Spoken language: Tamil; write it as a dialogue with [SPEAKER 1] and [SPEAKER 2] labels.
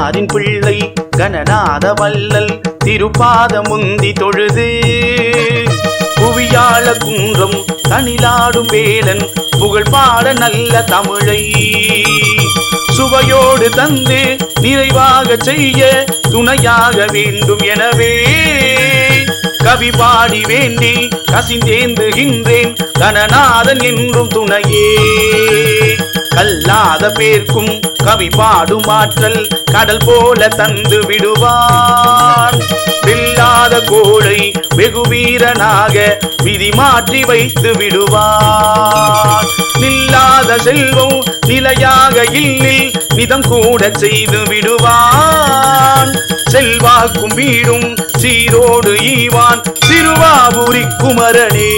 [SPEAKER 1] கவிமாரின் பிள்ளை கணநாத வல்லல் திருப்பாத முந்தி தொழுது புவியாள குன்றம் தனிலாடும் வேலன் புகழ் பாட நல்ல தமிழை சுவையோடு தந்து நிறைவாக செய்ய துணையாக வேண்டும். எனவே கவி பாடி வேண்டி கசிந்தேந்துகின்றேன் கணநாதன் என்றும் துணையே. கல்லாத பேர்க்கும் கவி பாடும் ஆற்றல் கடல் போல தந்து விடுவான். வெல்லாத கோளை வெகு வீரனாக விதி மாற்றி வைத்து விடுவான். நில்லாத செல்வம் நிலையாக இல்லில் நிதம் கூட செய்து விடுவான். செல்வாக்கும் வீடும் சீரோடு ஈவான் சிறுவாபுரி குமரனே.